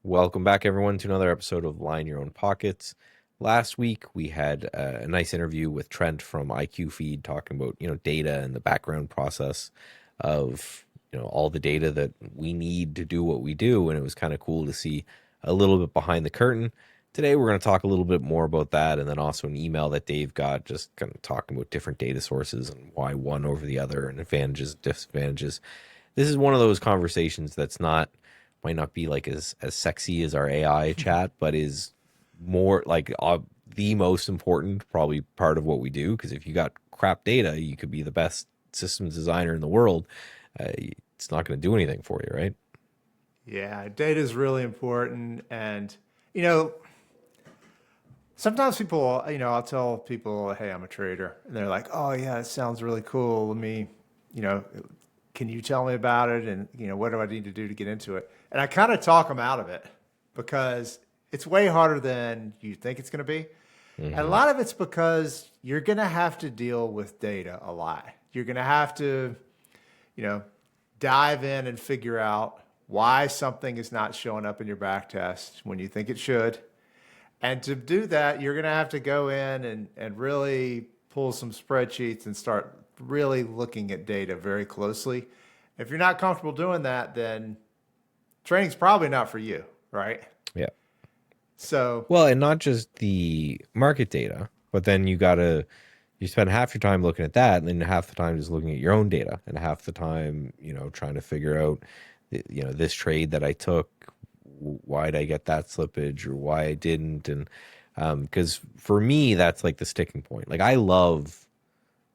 Welcome back, everyone, to another episode of Line Your Own Pockets. Last week, we had a nice interview with Trent from IQ Feed talking about, data and the background process of, all the data that we need to do what we do. And it was kind of cool to see a little bit behind the curtain. Today, we're going to talk a little bit more about that, and then also an email that Dave got just kind of talking about different data sources and why one over the other and advantages, disadvantages. This is one of those conversations that's might not be like as sexy as our AI chat, but is more like the most important probably part of what we do. Because if you got crap data, you could be the best systems designer in the world. It's not going to do anything for you, right? Yeah, data is really important. And, you know, sometimes people, I'll tell people, hey, I'm a trader. And they're like, oh, yeah, it sounds really cool. Let me, you know, can you tell me about it? And, what do I need to do to get into it? And I kind of talk them out of it because it's way harder than you think it's going to be. And a lot of it's because you're going to have to deal with data a lot. You're going to have to, dive in and figure out why something is not showing up in your back test when you think it should. And to do that, you're going to have to go in and really pull some spreadsheets and start really looking at data very closely. If you're not comfortable doing that, then training's probably not for you, right? Yeah. So, Well, and not just the market data, but then you spend half your time looking at that, and then half the time just looking at your own data, and half the time, trying to figure out, this trade that I took, why did I get that slippage or why I didn't. And because for me, that's like the sticking point. Like I love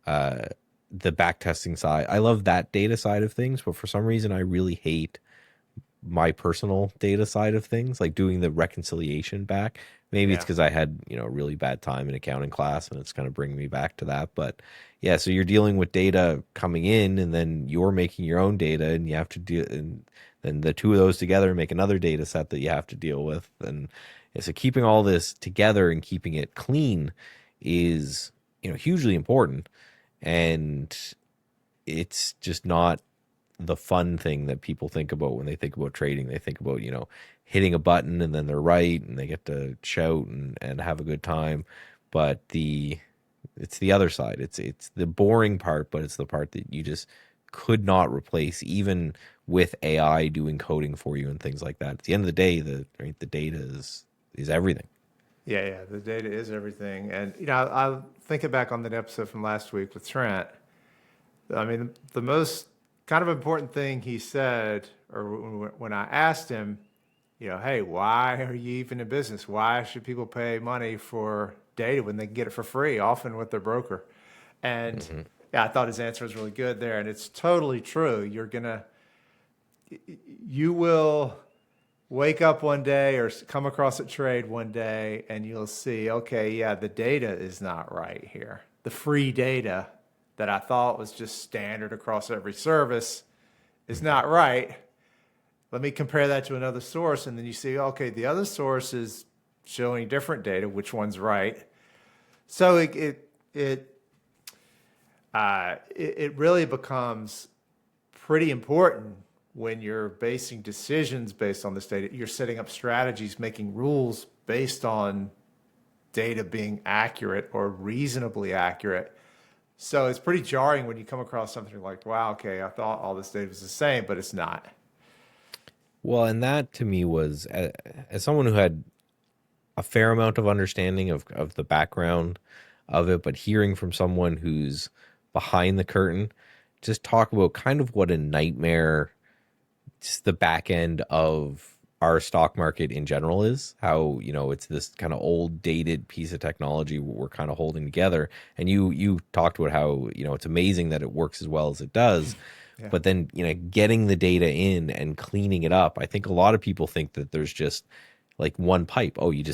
the back testing side. I love that data side of things, but for some reason, I really hate my personal data side of things, like doing the reconciliation back. Maybe it's yeah. because I had, a really bad time in accounting class and it's kind of bringing me back to that. But yeah, so you're dealing with data coming in and then you're making your own data and you have to do, and then the two of those together make another data set that you have to deal with. And yeah, so keeping all this together and keeping it clean is, hugely important. And it's just not the fun thing that people think about when they think about trading. They think about, hitting a button and then they're right and they get to shout and have a good time. But it's the other side. It's the boring part, but it's the part that you just could not replace, even with AI doing coding for you and things like that. At the end of the day, the data is everything. Yeah. The data is everything. And, I'll think back on that episode from last week with Trent. I mean, the most kind of important thing he said, or when I asked him, hey, why are you even in business? Why should people pay money for data when they can get it for free, often with their broker? And yeah, I thought his answer was really good there. And it's totally true. You will wake up one day or come across a trade one day and you'll see, okay, yeah, the data is not right here. The free data that I thought was just standard across every service is not right. Let me compare that to another source. And then you see, okay, the other source is showing different data. Which one's right? So it really becomes pretty important when you're basing decisions based on this data. You're setting up strategies, making rules based on data being accurate or reasonably accurate. So it's pretty jarring when you come across something like, wow, okay, I thought all this data was the same, but it's not. Well, and that to me was, as someone who had a fair amount of understanding of the background of it, but hearing from someone who's behind the curtain, just talk about kind of what a nightmare just the back end of our stock market in general is. How, it's this kind of old dated piece of technology we're kind of holding together. And you talked about how, it's amazing that it works as well as it does. Yeah. But then, getting the data in and cleaning it up, I think a lot of people think that there's just like one pipe. Oh, you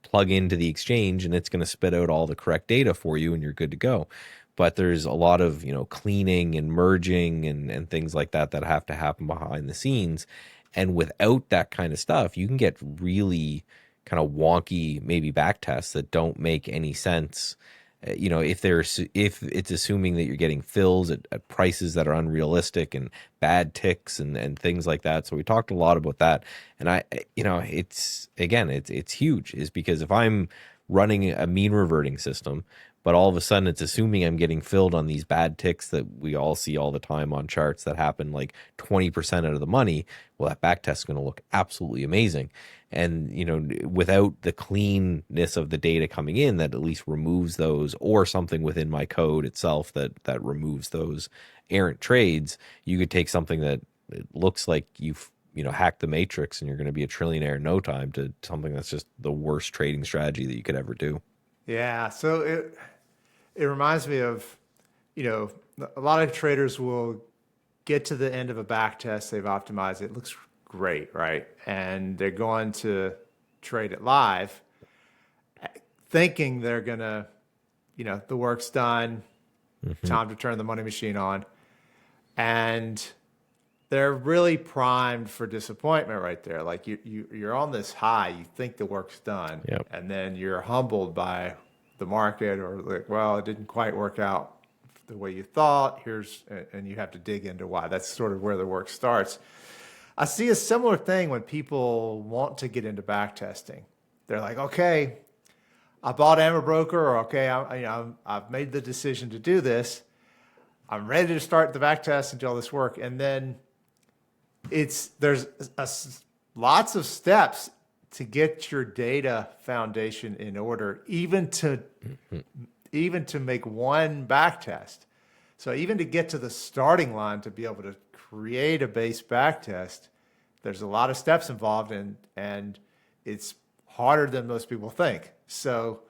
plug into the exchange and it's going to spit out all the correct data for you and you're good to go. But there's a lot of, cleaning and merging and things like that that have to happen behind the scenes. And without that kind of stuff, you can get really kind of wonky, maybe back tests that don't make any sense. if it's assuming that you're getting fills at prices that are unrealistic and bad ticks and things like that. So we talked a lot about that, and it's huge, is because if I'm running a mean reverting system, but all of a sudden it's assuming I'm getting filled on these bad ticks that we all see all the time on charts that happen like 20% out of the money, well, that back test is going to look absolutely amazing. And without the cleanness of the data coming in that at least removes those, or something within my code itself that removes those errant trades, you could take something that it looks like you've hacked the matrix and you're going to be a trillionaire in no time, to something that's just the worst trading strategy that you could ever do. Yeah. So it reminds me of, you know, a lot of traders will get to the end of a back test, they've optimized it, looks great, right? And they're going to trade it live, thinking they're gonna, the work's done, Hmm. time to turn the money machine on. And they're really primed for disappointment right there. Like you're on this high, you think the work's done, Yep. and then you're humbled by the market, or like, well, it didn't quite work out the way you thought. And you have to dig into why. That's sort of where the work starts. I see a similar thing when people want to get into back testing. They're like, okay, I bought Amber Broker, or okay, I've made the decision to do this. I'm ready to start the back test and do all this work, and then there's lots of steps to get your data foundation in order, even to make one back test. So even to get to the starting line to be able to create a base back test, there's a lot of steps involved, and it's harder than most people think. So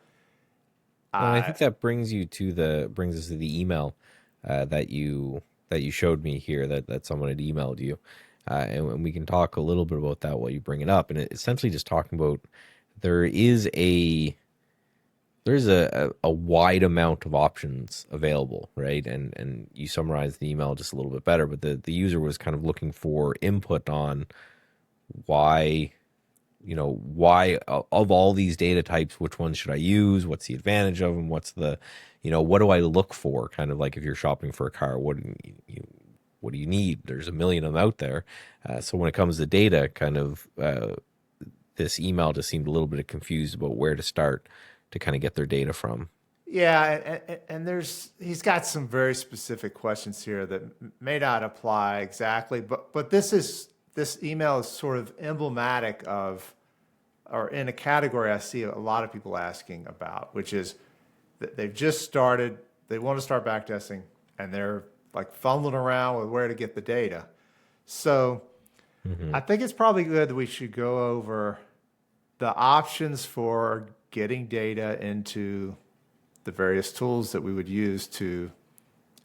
Well, I uh, think that brings us to the email that you showed me here, that someone had emailed you, and we can talk a little bit about that while you bring it up. And essentially just talking about, there is a a wide amount of options available, right? And you summarized the email just a little bit better, but the user was kind of looking for input on why of all these data types, which ones should I use? What's the advantage of them? What do I look for? Kind of like if you're shopping for a car, what do you need? There's a million of them out there. So when it comes to data, kind of this email just seemed a little bit confused about where to start to kind of get their data from. yeah, and he's got some very specific questions here that may not apply exactly, but this email is sort of emblematic of, or in a category I see a lot of people asking about, which is that they've just started, they want to start backtesting, and they're like fumbling around with where to get the data. So Hmm. I think it's probably good that we should go over the options for getting data into the various tools that we would use to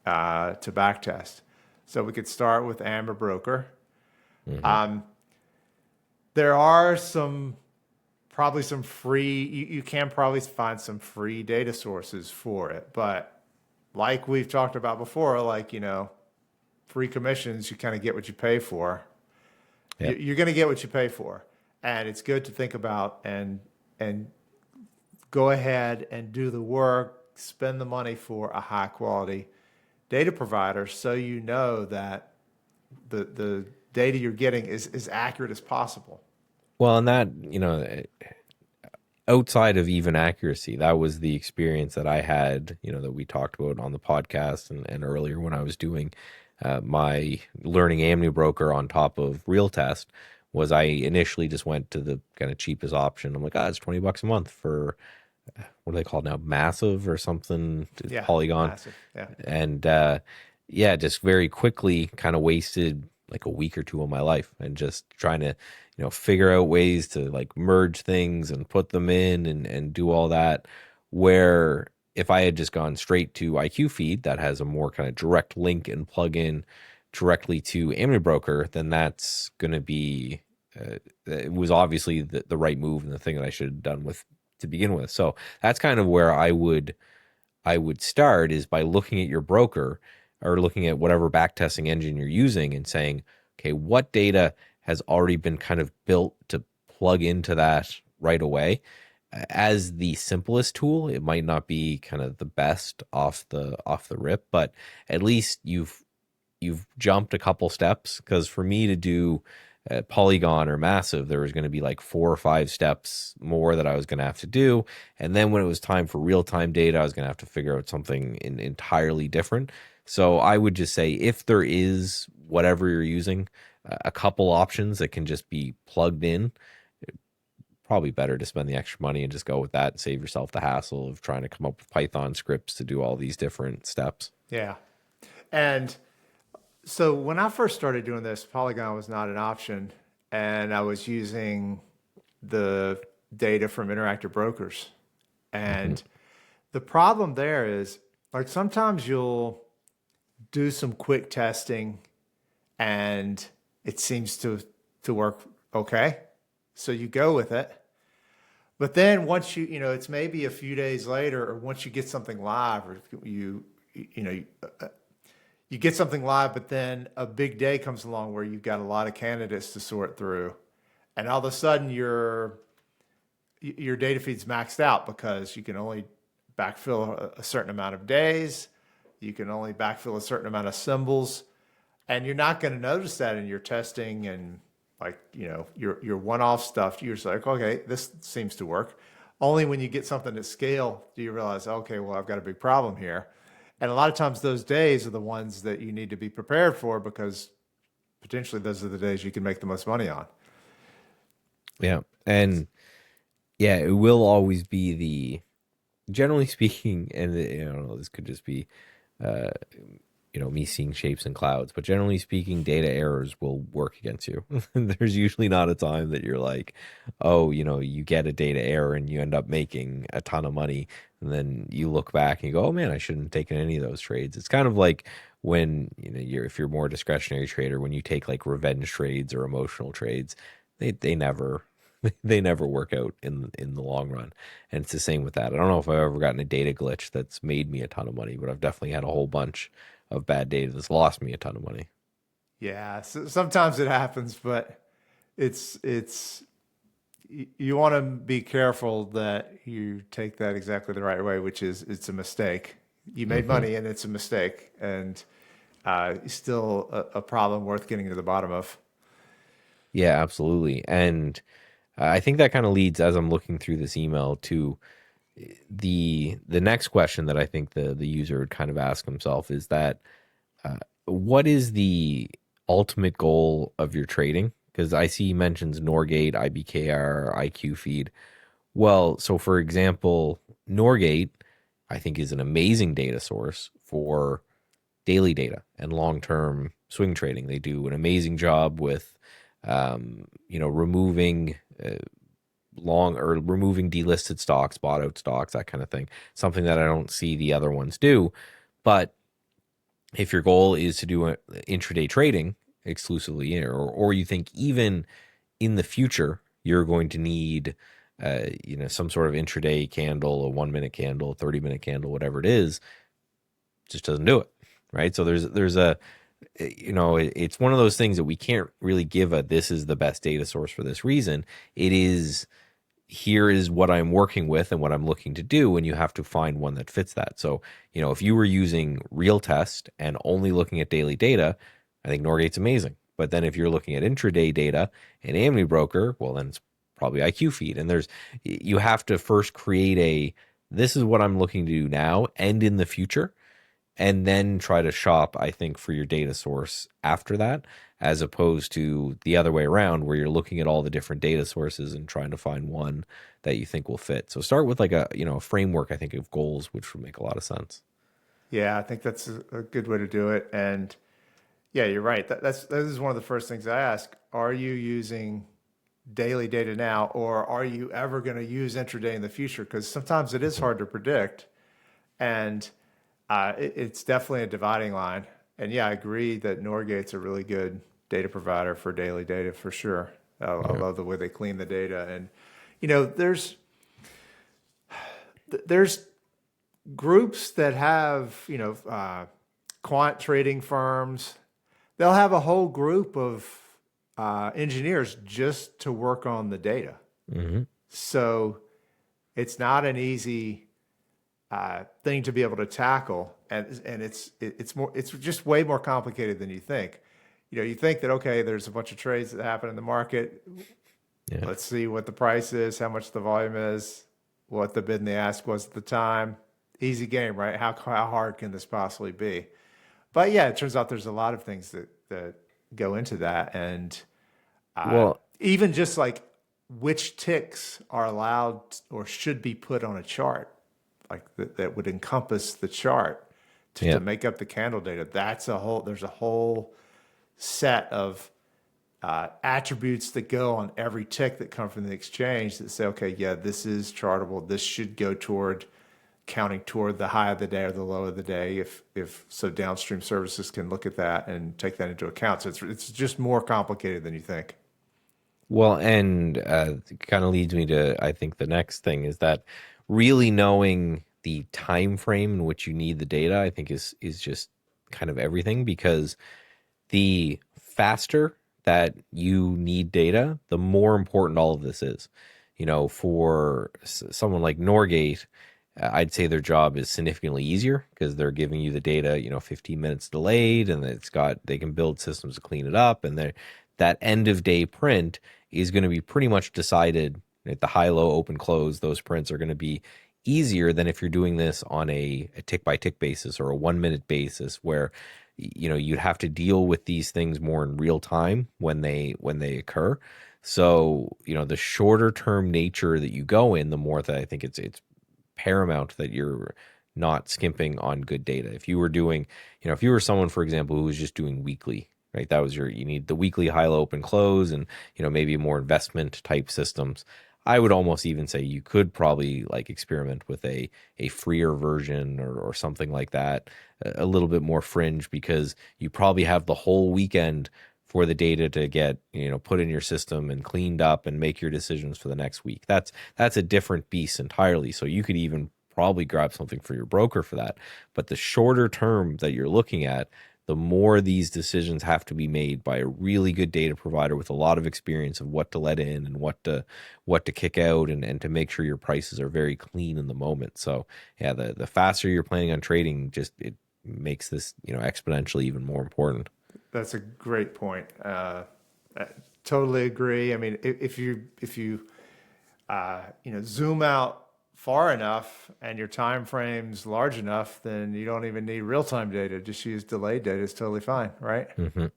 backtest. So we could start with Amber Broker. Hmm. Um, there are probably some free, you can probably find some free data sources for it, but like we've talked about before, like, free commissions, you kind of get what you pay for. Yep. You're going to get what you pay for. And it's good to think about and go ahead and do the work, spend the money for a high quality data provider, so you know that the data you're getting is as accurate as possible. Well, and that, outside of even accuracy, that was the experience that I had, that we talked about on the podcast and earlier when I was doing my learning Amni Broker on top of Real Test. Was I initially just went to the kind of cheapest option. I'm like, it's $20 a month for, what are they called now? Massive or something, Yeah, Polygon. massive. Yeah. And yeah, just very quickly kind of wasted like a week or two of my life and just trying to, figure out ways to like merge things and put them in and do all that. Where if I had just gone straight to IQ Feed, that has a more kind of direct link and plug in directly to Amni Broker, then that's going to be, it was obviously the right move and the thing that I should have done with to begin with. So that's kind of where I would start, is by looking at your broker or looking at whatever backtesting engine you're using and saying, okay, what data has already been kind of built to plug into that right away? as the simplest tool, it might not be kind of the best off the rip, but at least you've jumped a couple steps. Because for me to do Polygon or Massive, there was going to be like 4 or 5 steps more that I was going to have to do, and then when it was time for real time data, I was going to have to figure out something entirely different. So I would just say if there is whatever you're using, a couple options that can just be plugged in, probably better to spend the extra money and just go with that and save yourself the hassle of trying to come up with Python scripts to do all these different steps. Yeah. And so when I first started doing this, Polygon was not an option, and I was using the data from Interactive Brokers. Hmm. And the problem there is, like, sometimes you'll do some quick testing and it seems to work okay. So you go with it. But then once it's maybe a few days later, or once you get something live, or you know, you get something live, but then a big day comes along where you've got a lot of candidates to sort through, and all of a sudden your data feed's maxed out because you can only backfill a certain amount of days, you can only backfill a certain amount of symbols, and you're not going to notice that in your testing and, like, your one-off stuff. You're just like, okay, this seems to work. Only when you get something at scale do you realize, okay, well, I've got a big problem here. And a lot of times those days are the ones that you need to be prepared for, because potentially those are the days you can make the most money on. Yeah. And yeah, it will always be the, generally speaking, and I don't know, this could just be uh, me seeing shapes in clouds, but generally speaking, data errors will work against you. There's usually not a time that you're like, oh, you get a data error and you end up making a ton of money. And then you look back and you go, oh man, I shouldn't have taken any of those trades. It's kind of like when, if you're more discretionary trader, when you take like revenge trades or emotional trades, they never, they never work out in the long run. And it's the same with that. I don't know if I've ever gotten a data glitch that's made me a ton of money, but I've definitely had a whole bunch of bad data that's lost me a ton of money. Yeah, so sometimes it happens, but it's you want to be careful that you take that exactly the right way, which is it's a mistake. You made Hmm. money and it's a mistake, and still a problem worth getting to the bottom of. Yeah, absolutely. And I think that kind of leads, as I'm looking through this email, to the next question that I think the user would kind of ask himself is that what is the ultimate goal of your trading? Because I see he mentions Norgate, IBKR, IQ feed. Well, so for example, Norgate, I think, is an amazing data source for daily data and long-term swing trading. They do an amazing job with, removing long or removing delisted stocks, bought out stocks, that kind of thing. Something that I don't see the other ones do. But if your goal is to do intraday trading exclusively, or you think even in the future you're going to need some sort of intraday candle, a 1 minute candle, 30 minute candle, whatever it is, just doesn't do it. Right. So there's a it's one of those things that we can't really give a this is the best data source for this reason. It is, here is what I'm working with and what I'm looking to do, and you have to find one that fits that. So, if you were using real test and only looking at daily data, I think Norgate's amazing. But then if you're looking at intraday data and Amni Broker, well, then it's probably IQ feed. And you have to first create this is what I'm looking to do now and in the future, and then try to shop, I think, for your data source after that, as opposed to the other way around where you're looking at all the different data sources and trying to find one that you think will fit. So start with like a framework, I think, of goals, which would make a lot of sense. Yeah, I think that's a good way to do it. And yeah, you're right. That is one of the first things I ask. Are you using daily data now, or are you ever going to use intraday in the future? Because sometimes it is Mhm. hard to predict, and it's definitely a dividing line. And yeah, I agree that Norgate's a really good data provider for daily data for sure. I Yeah. love the way they clean the data, and there's groups that have quant trading firms. They'll have a whole group of engineers just to work on the data. Hmm. So it's not an easy thing to be able to tackle, and it's just way more complicated than you think. You think that okay, there's a bunch of trades that happen in the market. Yeah. Let's see what the price is, how much the volume is, what the bid and the ask was at the time. Easy game, right? How hard can this possibly be? But yeah, it turns out there's a lot of things that go into that, and Well, even just like which ticks are allowed or should be put on a chart, like that would encompass the chart to yeah. make up the candle data. There's a whole set of attributes that go on every tick that come from the exchange that say, okay, yeah, this is chartable. This should go toward counting toward the high of the day or the low of the day. If so, downstream services can look at that and take that into account. So it's just more complicated than you think. Well, and it kind of leads me to, I think, the next thing is that really knowing the time frame in which you need the data, I think is just kind of everything because the faster that you need data, the more important all of this is. For someone like Norgate, I'd say their job is significantly easier because they're giving you the data, 15 minutes delayed, and they can build systems to clean it up, and that end of day print is going to be pretty much decided at the high, low, open, close. Those prints are going to be easier than if you're doing this on a tick by tick basis or a 1 minute basis where you'd have to deal with these things more in real time when they occur. So the shorter term nature that you go in, the more that I think it's paramount that you're not skimping on good data. If you were doing, if you were someone, for example, who was just doing weekly, right? That was you need the weekly high, low, open, close, and maybe more investment type systems. I would almost even say you could probably like experiment with a freer version or something like that, a little bit more fringe because you probably have the whole weekend for the data to get put in your system and cleaned up and make your decisions for the next week. That's a different beast entirely. So you could even probably grab something for your broker for that. But the shorter term that you're looking at, the more these decisions have to be made by a really good data provider with a lot of experience of what to let in and what to kick out and to make sure your prices are very clean in the moment. So yeah, the faster you're planning on trading, just it makes this exponentially even more important. That's a great point. I totally agree. I mean, if you zoom out far enough and your time frame's large enough, then you don't even need real time data. Just use delayed data. It's totally fine, right? Mhm.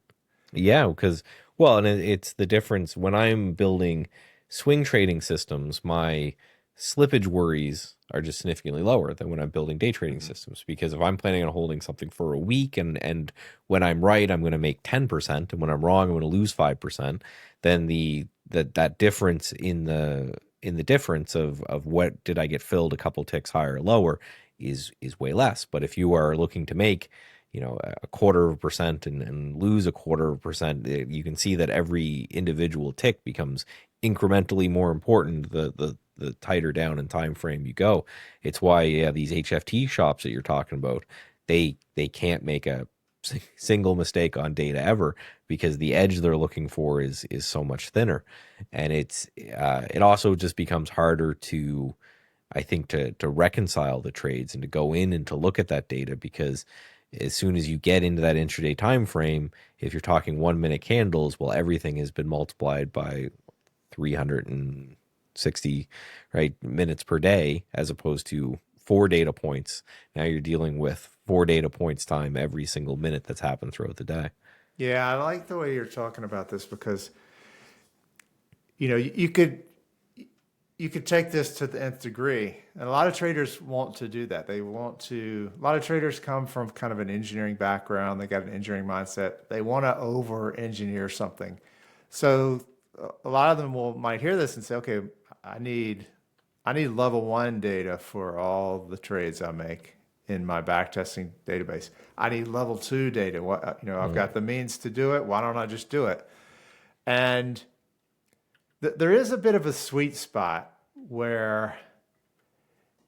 Yeah, because well, and it's the difference when I'm building swing trading systems, my slippage worries are just significantly lower than when I'm building day trading Mhm. systems. Because if I'm planning on holding something for a week and when I'm right, I'm going to make 10%, and when I'm wrong, I'm going to lose 5%, then that difference in the difference of what did I get filled a couple ticks higher or lower is way less. But if you are looking to make a quarter of a percent and lose a quarter of a percent, you can see that every individual tick becomes incrementally more important the tighter down in time frame you go. It's why these HFT shops that you're talking about, they can't make a single mistake on data ever because the edge they're looking for is so much thinner, and it also just becomes harder to I think to reconcile the trades and to go in and to look at that data because as soon as you get into that intraday time frame, if you're talking 1 minute candles, well, everything has been multiplied by 360 right minutes per day as opposed to four data points. Now you're dealing with four data points time every single minute that's happened throughout the day. Yeah, I like the way you're talking about this because you could take this to the nth degree. And a lot of traders want to do that. A lot of traders come from kind of an engineering background. They got an engineering mindset. They want to over engineer something. So a lot of them might hear this and say, okay, I need, I need level one data for all the trades I make in my backtesting database. I need level two data. I've Mm. got the means to do it. Why don't I just do it? And there is a bit of a sweet spot where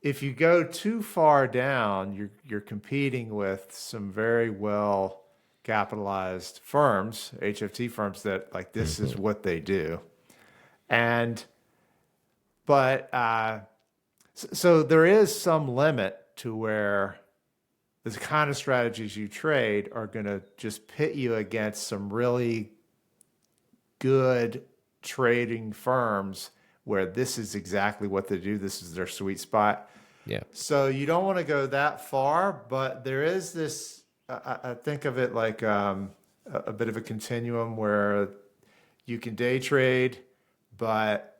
if you go too far down, you're competing with some very well capitalized firms, HFT firms that like this is Mhm. what they do. And but So there is some limit to where the kind of strategies you trade are going to just pit you against some really good trading firms where this is exactly what they do. This is their sweet spot. Yeah. So you don't want to go that far, but there is this. I think of it like a bit of a continuum where you can day trade, but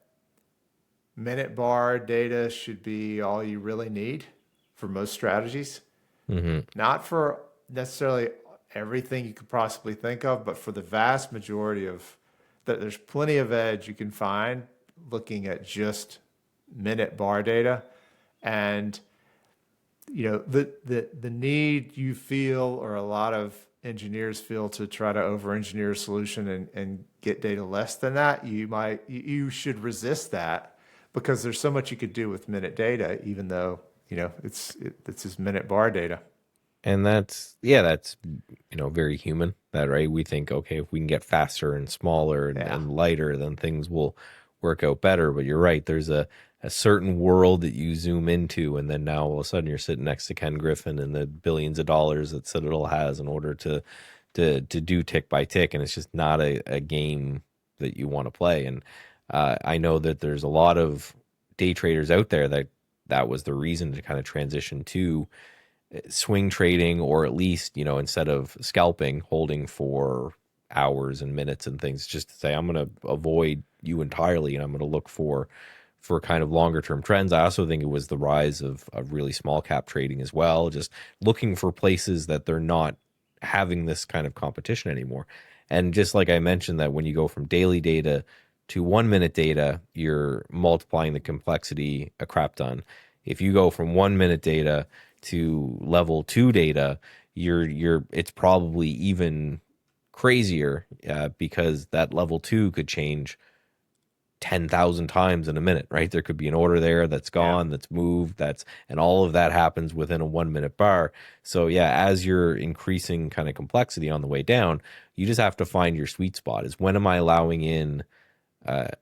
minute bar data should be all you really need for most strategies. Hmm. Not for necessarily everything you could possibly think of, but for the vast majority of that, there's plenty of edge you can find looking at just minute bar data. And the need you feel, or a lot of engineers feel, to try to over engineer a solution and get data less than that, you should resist that, because there's so much you could do with minute data, even though it's just minute bar data. And that's, yeah, that's, very human. That, right? We think, okay, if we can get faster and smaller Yeah. and lighter, then things will work out better. But you're right. There's a certain world that you zoom into, and then now all of a sudden you're sitting next to Ken Griffin and the billions of dollars that Citadel has in order to do tick by tick, and it's just not a game that you want to play. And I know that there's a lot of day traders out there that was the reason to kind of transition to swing trading, or at least, instead of scalping, holding for hours and minutes and things, just to say, I'm going to avoid you entirely and I'm going to look for kind of longer term trends. I also think it was the rise of really small cap trading as well, just looking for places that they're not having this kind of competition anymore. And just like I mentioned, that when you go from daily data to 1 minute data, you're multiplying the complexity a crap ton. If you go from 1 minute data to level two data, you're it's probably even crazier, because that level two could change 10,000 times in a minute, right? There could be an order there that's Yeah. gone, that's moved, and all of that happens within a 1 minute bar. So, yeah, as you're increasing kind of complexity on the way down, you just have to find your sweet spot. Is when am I allowing in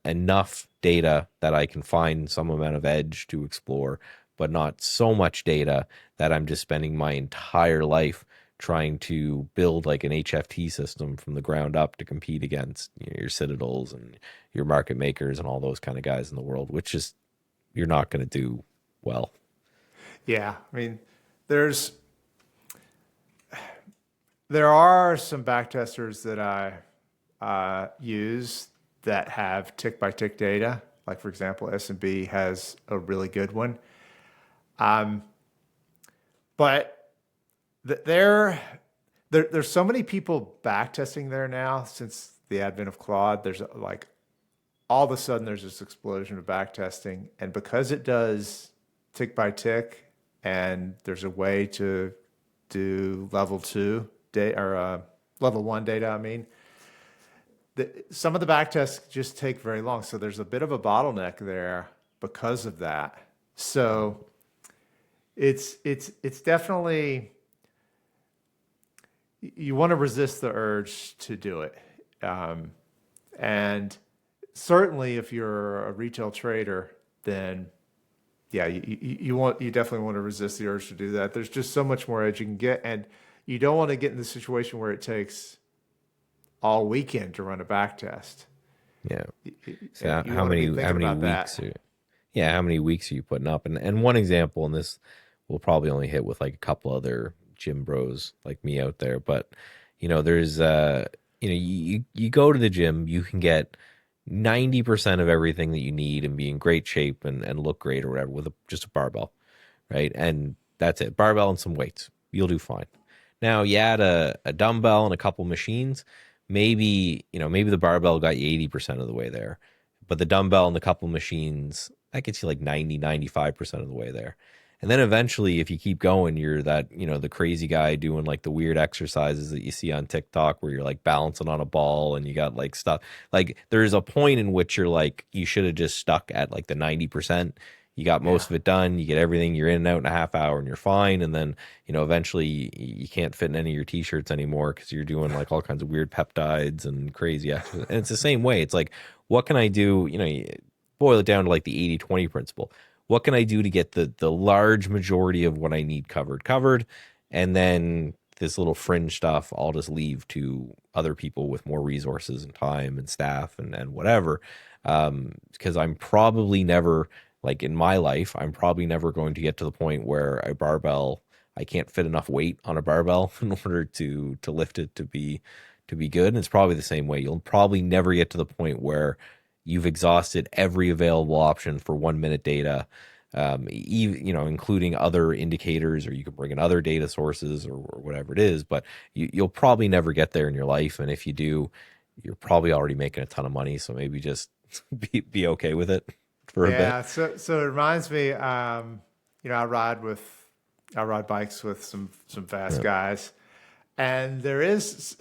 enough data that I can find some amount of edge to explore, but not so much data that I'm just spending my entire life trying to build like an HFT system from the ground up to compete against, your Citadels and your market makers and all those kind of guys in the world, which is, you're not going to do well. Yeah. I mean, there's there are some backtesters that I use that have tick by tick data. Like, for example, S&B has a really good one. Um, but there, there's so many people backtesting there now since the advent of Claude. There's like all of a sudden there's this explosion of backtesting, and because it does tick by tick, and there's a way to do level two data, or level one data, I mean, some of the back tests just take very long. So there's a bit of a bottleneck there because of that. So it's definitely, you want to resist the urge to do it. Um, and certainly if you're a retail trader, then yeah, you definitely want to resist the urge to do that. There's just so much more edge you can get, and you don't want to get in the situation where it takes all weekend to run a back test. Yeah. So You how want to be many thinking about weeks that. are, yeah, how many weeks are you putting up? And one example, and this will probably only hit with like a couple other gym bros like me out there, but there's you go to the gym, you can get 90% of everything that you need and be in great shape and look great or whatever with just a barbell, right? And that's it. Barbell and some weights. You'll do fine. Now you add a dumbbell and a couple machines, maybe the barbell got you 80% of the way there, but the dumbbell and the couple machines, that gets you like 90, 95% of the way there. And then eventually, if you keep going, you're that, the crazy guy doing like the weird exercises that you see on TikTok where you're like balancing on a ball and you got like stuff. Like there's a point in which you're like, you should have just stuck at like the 90%. You got Yeah. most of it done. You get everything. You're in and out in a half hour and you're fine. And then, eventually you can't fit in any of your t-shirts anymore because you're doing like all kinds of weird peptides and crazy exercises. And it's the same way. It's like, what can I do? You boil it down to like the 80-20 principle. what can I do to get the large majority of what I need covered, and then this little fringe stuff I'll just leave to other people with more resources and time and staff and whatever. Because I'm probably never, like in my life, I'm probably never going to get to the point where a barbell, I can't fit enough weight on a barbell in order to lift it to be good. And it's probably the same way. You'll probably never get to the point where you've exhausted every available option for 1 minute data, even, including other indicators, or you can bring in other data sources or whatever it is. But you'll probably never get there in your life. And if you do, you're probably already making a ton of money. So maybe just be okay with it for a bit. Yeah, so it reminds me, I I ride bikes with some fast Yeah. guys, and there is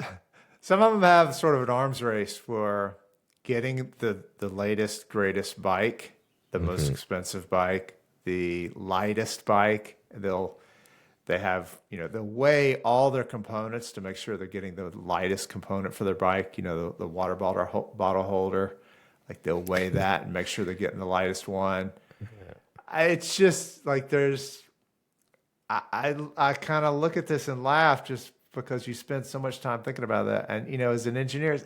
some of them have sort of an arms race for getting the latest greatest bike, the most Hmm. expensive bike, the lightest bike. They have, they'll weigh all their components to make sure they're getting the lightest component for their bike, the water bottle holder. Like they'll weigh that and make sure they're getting the lightest one. It's just like I kind of look at this and laugh just because you spend so much time thinking about that. And, as an engineer,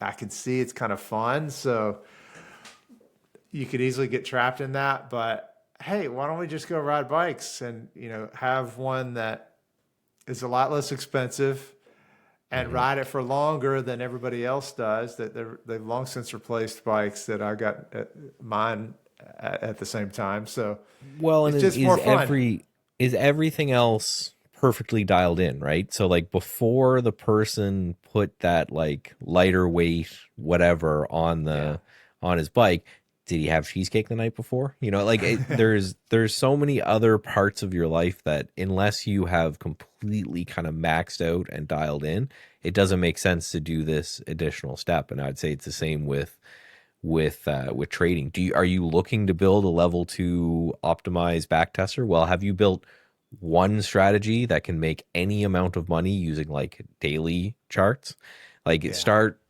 I can see it's kind of fun. So you could easily get trapped in that. But hey, why don't we just go ride bikes and, have one that is a lot less expensive and Hmm. ride it for longer than everybody else does. They've long since replaced bikes that I got mine at the same time. So Well, and it's just more fun. is everything else perfectly dialed in, right? So like before the person put that like lighter weight whatever on Yeah. the on his bike, did he have cheesecake the night before? Like there's so many other parts of your life that unless you have completely kind of maxed out and dialed in, it doesn't make sense to do this additional step. And I'd say it's the same with trading. Are you looking to build a level 2 optimized backtester? Well, have you built one strategy that can make any amount of money using like daily charts? Like Yeah. start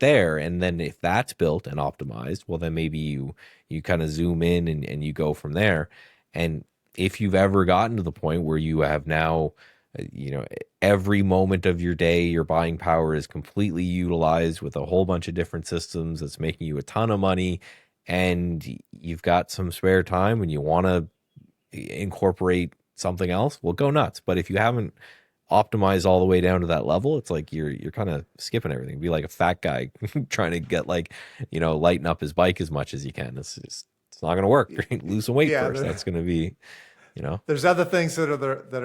there, and then if that's built and optimized, well then maybe you kind of zoom in and you go from there. And if you've ever gotten to the point where you have now you know every moment of your day your buying power is completely utilized with a whole bunch of different systems that's making you a ton of money, and you've got some spare time and you want to incorporate something else, well go nuts. But if you haven't optimized all the way down to that level, it's like you're kind of skipping everything. Be like a fat guy trying to get like lighten up his bike as much as you can. It's not going to work. Lose some weight Yeah. first. That's going to be There's other things that are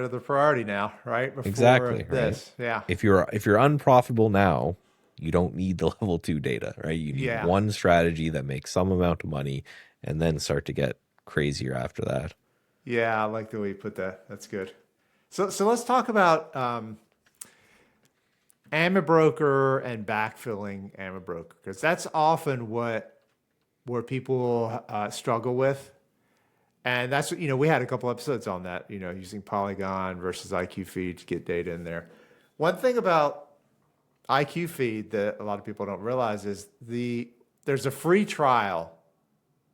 the priority now, right? Before exactly right. this. Yeah. If you're unprofitable now, you don't need the level 2 data, right? You need Yeah. one strategy that makes some amount of money and then start to get crazier after that. Yeah. I like the way you put that. That's good. So let's talk about Amabroker and backfilling Amabroker because that's often where people struggle with. And that's what, we had a couple episodes on that, using Polygon versus IQ feed to get data in there. One thing about IQ feed that a lot of people don't realize is there's a free trial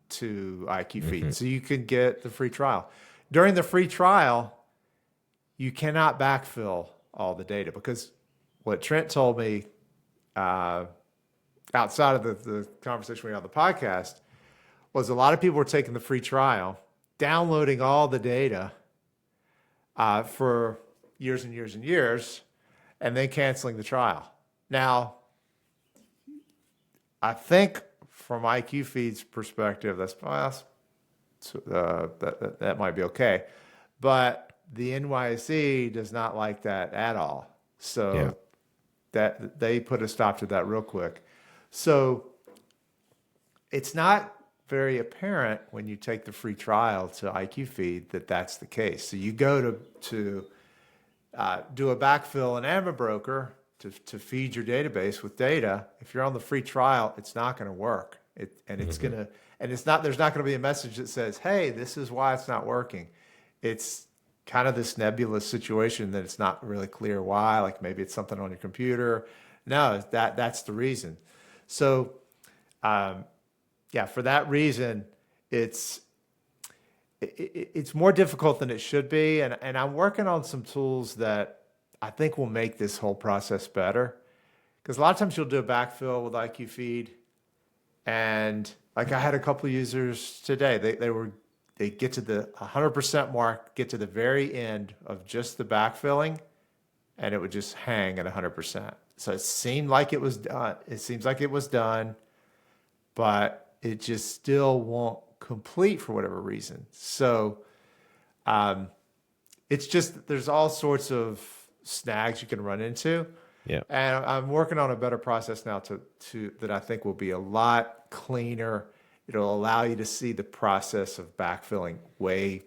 to IQ feed. Hmm. So you can get the free trial. During the free trial, you cannot backfill all the data because what Trent told me uh, outside of the conversation we had on the podcast was a lot of people were taking the free trial, downloading all the data for years and years and years, and then canceling the trial. Now, I think from IQ Feed's perspective, that might be okay, but the NYSE does not like that at all. Yeah. So that they put a stop to that real quick. So it's not very apparent when you take the free trial to IQ Feed that that's the case. So you go to do a backfill in Amabroker to feed your database with data. If you're on the free trial, it's not going to work. Hmm. It's not. There's not going to be a message that says, "Hey, this is why it's not working." It's kind of this nebulous situation that it's not really clear why. Like maybe it's something on your computer. No, that's the reason. So, yeah, for that reason, it's it's more difficult than it should be. And I'm working on some tools that I think will make this whole process better. Because a lot of times you'll do a backfill with IQ feed, and like I had a couple of users today, they get to the 100% mark, get to the very end of just the backfilling, and it would just hang at 100%. So it seemed like it was done. It seems like it was done, but it just still won't complete for whatever reason. So um, it's just there's all sorts of snags you can run into. Yeah. And I'm working on a better process now to that I think will be a lot cleaner. It'll allow you to see the process of backfilling way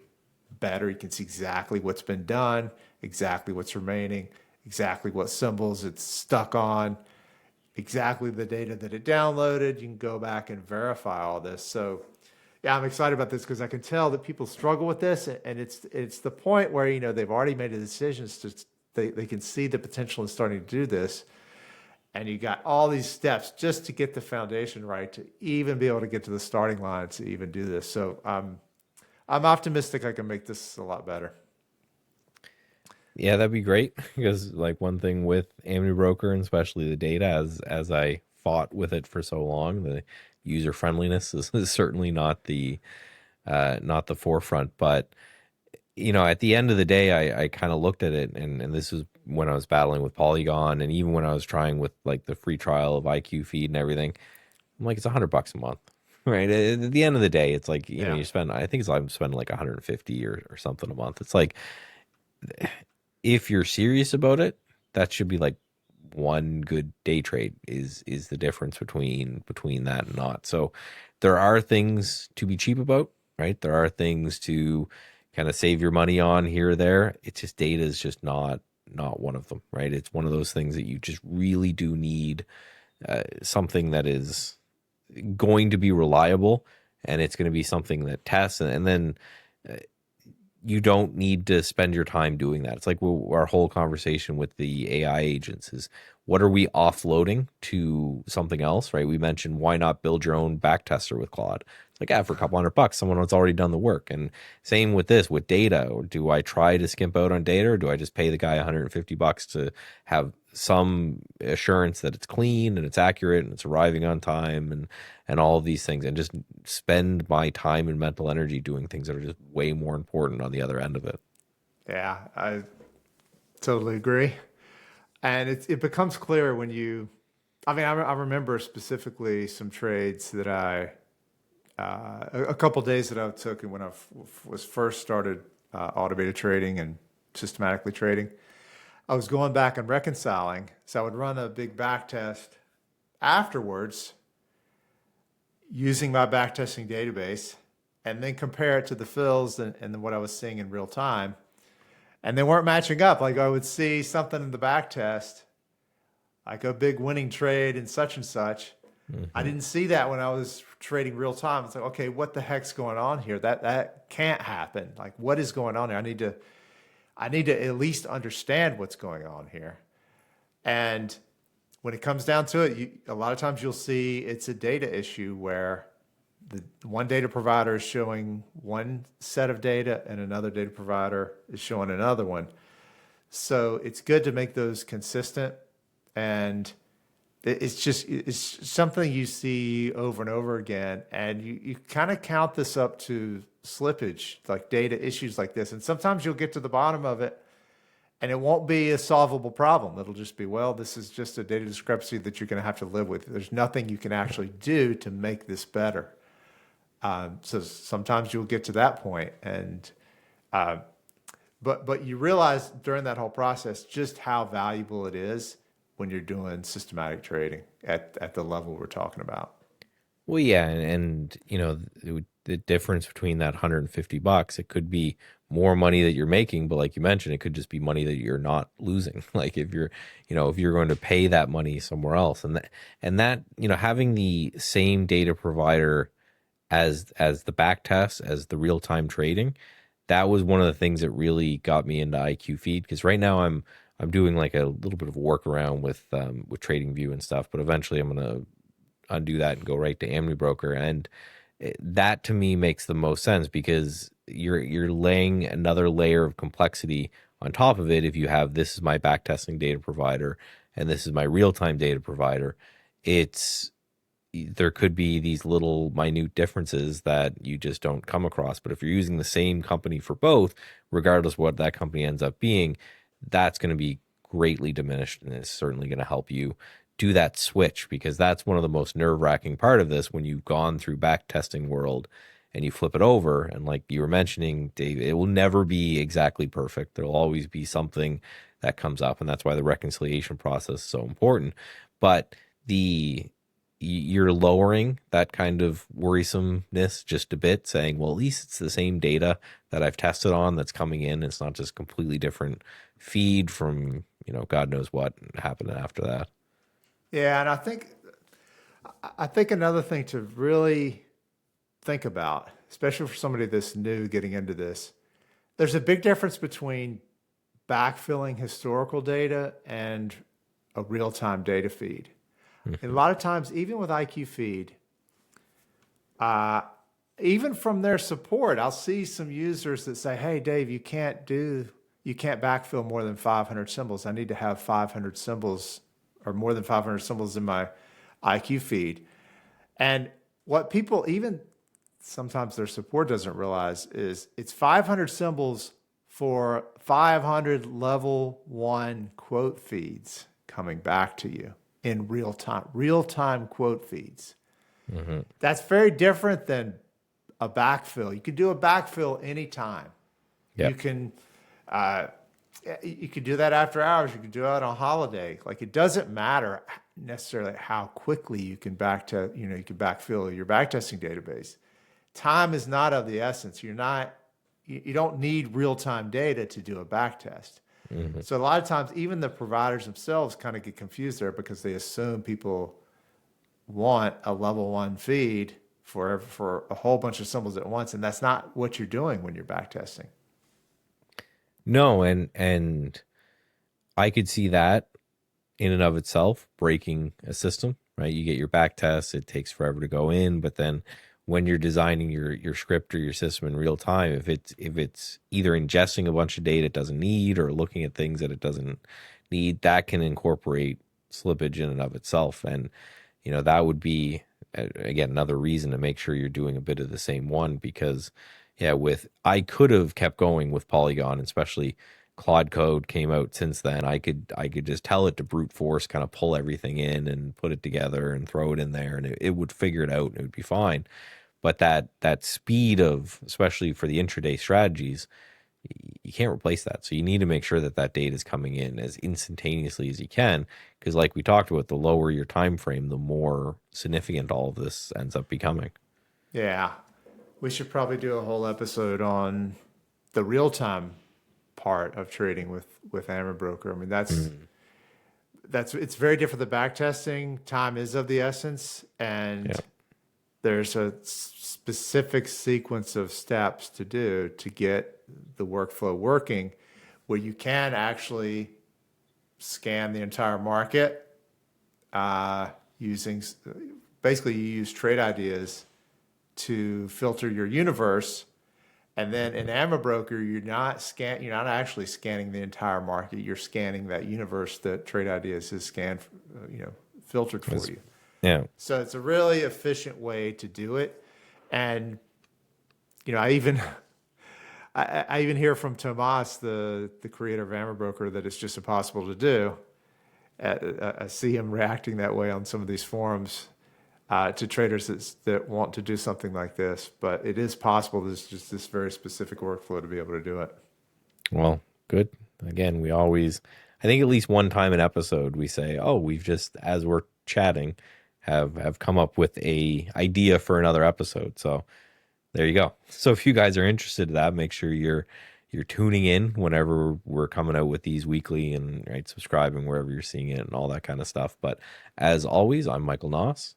better. You can see exactly what's been done, exactly what's remaining, exactly what symbols it's stuck on, exactly the data that it downloaded. You can go back and verify all this. So yeah, I'm excited about this because I can tell that people struggle with this, and it's the point where they've already made the decisions to they can see the potential in starting to do this, and you got all these steps just to get the foundation right to even be able to get to the starting line to even do this. So I'm optimistic I can make this a lot better. Yeah, that'd be great because like one thing with Amni Broker and especially the data as I fought with it for so long, the user friendliness is certainly not the forefront. But at the end of the day, I kind of looked at it and this was when I was battling with Polygon and even when I was trying with like the free trial of IQ feed and everything, I'm like, it's $100 a month. Right. At the end of the day, it's like, Yeah, you spend, I think I'm spending like 150 or something a month. It's like, if you're serious about it, that should be like one good day trade is the difference between that and not. So there are things to be cheap about, right? There are things to kind of save your money on here or there. It's just data is just not one of them, right? It's one of those things that you just really do need something that is going to be reliable and it's going to be something that tests and then you don't need to spend your time doing that. It's like our whole conversation with the AI agents is what are we offloading to something else, right? We mentioned why not build your own back tester with Claude? It's like, yeah, for a couple $100, someone that's already done the work. And same with this, with data. Or do I try to skimp out on data or do I just pay the guy $150 to have some assurance that it's clean and it's accurate and it's arriving on time and all of these things and just spend my time and mental energy doing things that are just way more important on the other end of it. yeah, I totally agree. And it becomes clear when I mean, I remember specifically some trades that a couple days that I took when was first started automated trading and systematically trading. I was going back and reconciling. So I would run a big back test afterwards using my backtesting database and then compare it to the fills and what I was seeing in real time. And they weren't matching up. Like I would see something in the back test, like a big winning trade and such. I Hmm. didn't see that when I was trading real time. It's like, okay, what the heck's going on here? That can't happen. Like, what is going on here? I need to at least understand what's going on here. And when it comes down to it, a lot of times you'll see it's a data issue where the one data provider is showing one set of data and another data provider is showing another one. So it's good to make those consistent. And it's something you see over and over again. And you kind of count this up to slippage, like data issues like this. And sometimes you'll get to the bottom of it and it won't be a solvable problem. It'll just be, well, this is just a data discrepancy that you're going to have to live with. There's nothing you can actually do to make this better. So sometimes you'll get to that point, and but you realize during that whole process just how valuable it is when you're doing systematic trading at the level we're talking about. Well, yeah, and the difference between that $150, it could be more money that you're making, but like you mentioned, it could just be money that you're not losing. Like if you're going to pay that money somewhere else, and that having the same data provider as the back test as the real time trading, that was one of the things that really got me into IQ feed because right now I'm doing like a little bit of a workaround with Trading View and stuff, but eventually I'm gonna undo that and go right to Amni Broker. And that to me makes the most sense because you're laying another layer of complexity on top of it if you have this is my backtesting data provider and this is my real-time data provider. It's there could be these little minute differences that you just don't come across. But if you're using the same company for both, regardless of what that company ends up being, that's going to be greatly diminished and it's certainly going to help you do that switch because that's one of the most nerve-wracking part of this when you've gone through back testing world and you flip it over and like you were mentioning Dave, it will never be exactly perfect. There'll always be something that comes up and that's why the reconciliation process is so important. But the you're lowering that kind of worrisomeness just a bit, saying, well, at least it's the same data that I've tested on that's coming in. It's not just completely different feed from, God knows what happened after that. Yeah, and I think another thing to really think about, especially for somebody that's new getting into this, there's a big difference between backfilling historical data and a real-time data feed. And a Mhm. lot of times, even with IQ feed, uh, even from their support, I'll see some users that say, "Hey, Dave, you can't backfill more than 500 symbols. I need to have 500 symbols or more than 500 symbols in my IQ feed." And what people even sometimes their support doesn't realize is it's 500 symbols for 500 level one quote feeds coming back to you in real time quote feeds. Mhm. That's very different than a backfill. You can do a backfill anytime. You Yep. can uh, you could do that after hours. You could do it on a holiday. Like it doesn't matter necessarily how quickly you can you can backfill your backtesting database. Time is not of the essence. You don't need real time data to do a backtest. Mhm. So a lot of times, even the providers themselves kind of get confused there because they assume people want a level one feed for a whole bunch of symbols at once, and that's not what you're doing when you're backtesting. No, and I could see that in and of itself breaking a system, right? You get your back test, it takes forever to go in, but then when you're designing your script or your system in real time, if it's either ingesting a bunch of data it doesn't need or looking at things that it doesn't need, that can incorporate slippage in and of itself. And that would be again another reason to make sure you're doing a bit of the same one because yeah, with I could have kept going with Polygon, especially Claude Code came out since then. I could just tell it to brute force, kind of pull everything in and put it together and throw it in there, and it would figure it out and it would be fine. But that speed of, especially for the intraday strategies, you can't replace that. So you need to make sure that that data is coming in as instantaneously as you can, because like we talked about, the lower your time frame, the more significant all of this ends up becoming. Yeah, we should probably do a whole episode on the real time part of trading with Amber Broker. I mean, Mm, that's it's very different than back testing. Time is of the essence, yeah. and there's a specific sequence of steps to do to get the workflow working, where you can actually scan the entire market using basically you use trade ideas to filter your universe. And then in Amber Broker, you're not actually scanning the entire market. You're scanning that universe that Trade Ideas has scanned, filtered for It's- you. yeah. So it's a really efficient way to do it. And I even I even hear from Tomas, the creator of Amber Broker, that it's just impossible to do. I see him reacting that way on some of these forums to traders that want to do something like this. But it is possible. There's just this very specific workflow to be able to do it. Well, good. Again, we always, I think at least one time an episode, we say, "Oh, we've just as we're chatting, have come up with a idea for another episode." So there you go. So if you guys are interested in that, make sure you're tuning in whenever we're coming out with these weekly and right subscribing wherever you're seeing it and all that kind of stuff. But as always, I'm Michael Noss.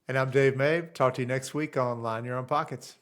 And I'm Dave May. Talk to you next week on Line Your Own Pockets.